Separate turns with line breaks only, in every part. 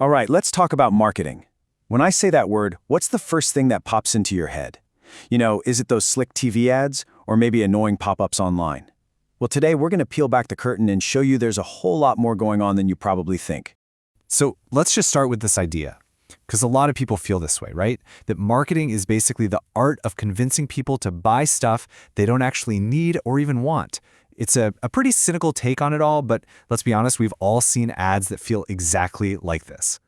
All right, let's talk about marketing. When I say that word, what's the first thing that pops into your head? Is it those slick TV ads or maybe annoying pop-ups online? Well, today we're going to peel back the curtain and show you there's a whole lot more going on than you probably think.
So let's just start with this idea, because a lot of people feel this way, right? That marketing is basically the art of convincing people to buy stuff they don't actually need or even want. It's a pretty cynical take on it all, but let's be honest, we've all seen ads that feel exactly like this.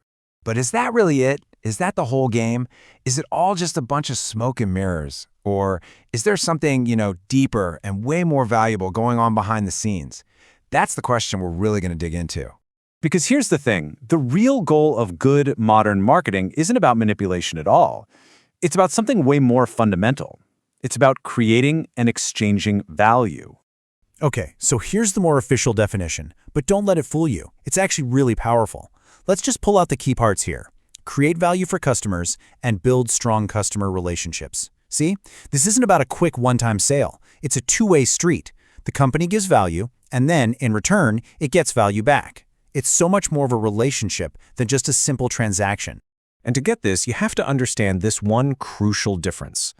But is that really it? Is that the whole game? Is it all just a bunch of smoke and mirrors? Or is there something, deeper and way more valuable going on behind the scenes? That's the question we're really going to dig into.
Because here's the thing, the real goal of good modern marketing isn't about manipulation at all. It's about something way more fundamental. It's about creating and exchanging value.
Okay, so here's the more official definition, but don't let it fool you. It's actually really powerful. Let's just pull out the key parts here. Create value for customers and build strong customer relationships. See, this isn't about a quick one-time sale. It's a two-way street. The company gives value, and then, in return, it gets value back. It's so much more of a relationship than just a simple transaction.
And to get this, you have to understand this one crucial difference.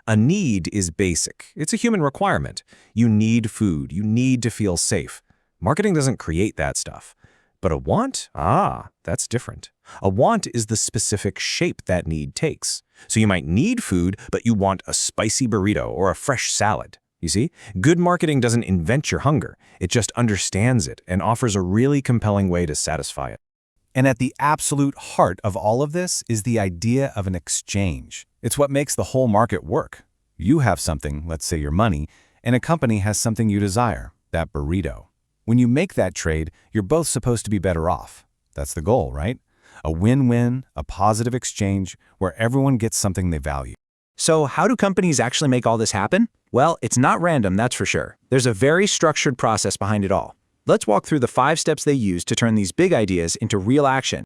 A need is basic. It's a human requirement. You need food. You need to feel safe. Marketing doesn't create that stuff. But a want? That's different. A want is the specific shape that need takes. So you might need food, but you want a spicy burrito or a fresh salad. You see, good marketing doesn't invent your hunger. It just understands it and offers a really compelling way to satisfy it.
And at the absolute heart of all of this is the idea of an exchange. It's what makes the whole market work. You have something, let's say your money, and a company has something you desire, that burrito. When you make that trade, you're both supposed to be better off. That's the goal, right? A win-win, a positive exchange where everyone gets something they value.
So how do companies actually make all this happen? Well, it's not random, that's for sure. There's a very structured process behind it all. Let's walk through the 5 steps they use to turn these big ideas into real action.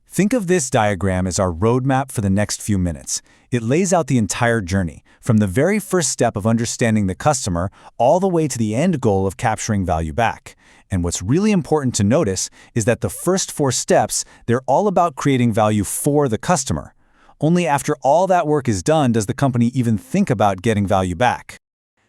Think of this diagram as our roadmap for the next few minutes. It lays out the entire journey, from the very first step of understanding the customer all the way to the end goal of capturing value back. And what's really important to notice is that the first 4 steps, they're all about creating value for the customer. Only after all that work is done does the company even think about getting value back.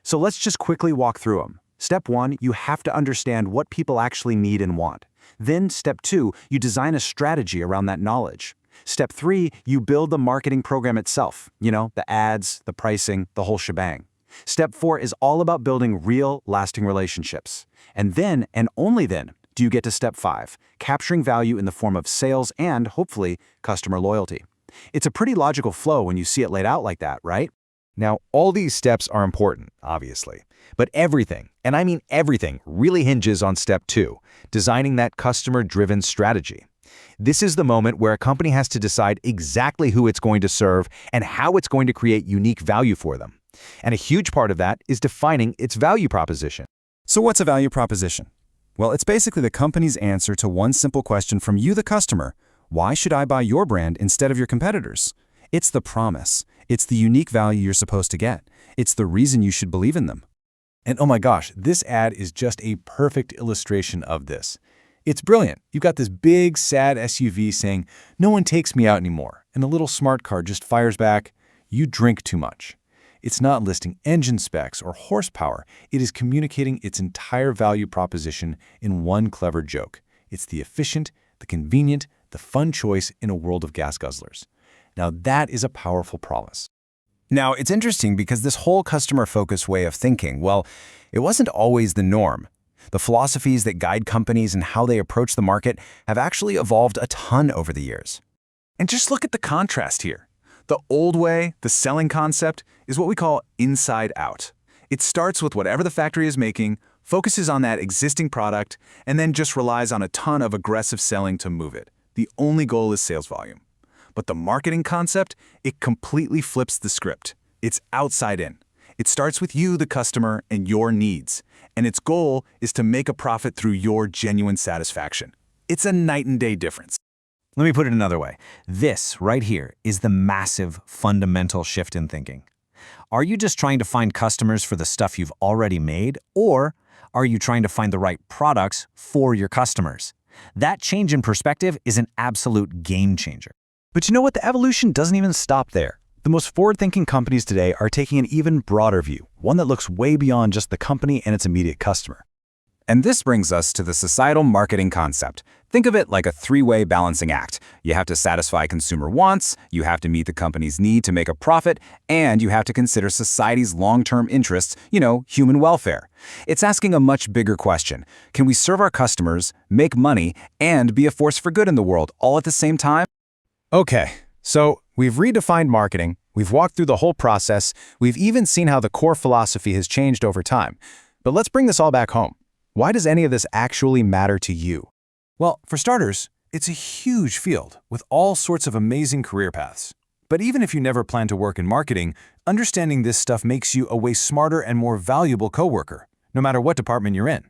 So let's just quickly walk through them. Step 1, you have to understand what people actually need and want. Then, step 2, you design a strategy around that knowledge. Step 3, you build the marketing program itself. The ads, the pricing, the whole shebang. Step 4 is all about building real, lasting relationships. And then, and only then, do you get to step 5, capturing value in the form of sales and, hopefully, customer loyalty. It's a pretty logical flow when you see it laid out like that, right?
Now, all these steps are important, obviously. But everything, and I mean everything, really hinges on step 2, designing that customer-driven strategy. This is the moment where a company has to decide exactly who it's going to serve and how it's going to create unique value for them. And a huge part of that is defining its value proposition.
So what's a value proposition? Well, it's basically the company's answer to one simple question from you, the customer. Why should I buy your brand instead of your competitors? It's the promise. It's the unique value you're supposed to get. It's the reason you should believe in them.
And oh my gosh, this ad is just a perfect illustration of this. It's brilliant. You've got this big, sad SUV saying, "No one takes me out anymore," and a little smart car just fires back, "You drink too much." It's not listing engine specs or horsepower. It is communicating its entire value proposition in one clever joke. It's the efficient, the convenient, the fun choice in a world of gas guzzlers. Now that is a powerful promise.
Now, it's interesting because this whole customer-focused way of thinking, well, it wasn't always the norm. The philosophies that guide companies and how they approach the market have actually evolved a ton over the years.
And just look at the contrast here. The old way, the selling concept, is what we call inside out. It starts with whatever the factory is making, focuses on that existing product, and then just relies on a ton of aggressive selling to move it. The only goal is sales volume. But the marketing concept, it completely flips the script. It's outside in. It starts with you, the customer, and your needs. And its goal is to make a profit through your genuine satisfaction. It's a night and day difference.
Let me put it another way. This right here is the massive, fundamental shift in thinking. Are you just trying to find customers for the stuff you've already made, or are you trying to find the right products for your customers? That change in perspective is an absolute game changer.
But you know what? The evolution doesn't even stop there. The most forward-thinking companies today are taking an even broader view, one that looks way beyond just the company and its immediate customer.
And this brings us to the societal marketing concept. Think of it like a three-way balancing act. You have to satisfy consumer wants, you have to meet the company's need to make a profit, and you have to consider society's long-term interests, human welfare. It's asking a much bigger question. Can we serve our customers, make money, and be a force for good in the world all at the same time?
Okay, so we've redefined marketing, we've walked through the whole process, we've even seen how the core philosophy has changed over time. But let's bring this all back home. Why does any of this actually matter to you?
Well, for starters, it's a huge field with all sorts of amazing career paths. But even if you never plan to work in marketing, understanding this stuff makes you a way smarter and more valuable coworker, no matter what department you're in.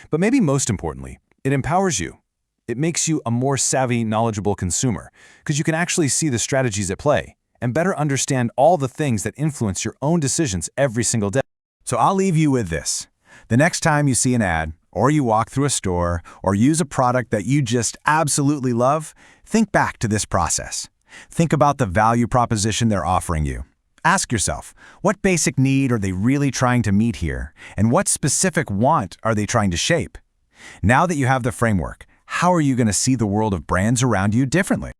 But maybe most importantly, it empowers you. It makes you a more savvy, knowledgeable consumer, because you can actually see the strategies at play and better understand all the things that influence your own decisions every single day.
So I'll leave you with this. The next time you see an ad, or you walk through a store, or use a product that you just absolutely love, think back to this process. Think about the value proposition they're offering you. Ask yourself, what basic need are they really trying to meet here? And what specific want are they trying to shape? Now that you have the framework, how are you going to see the world of brands around you differently?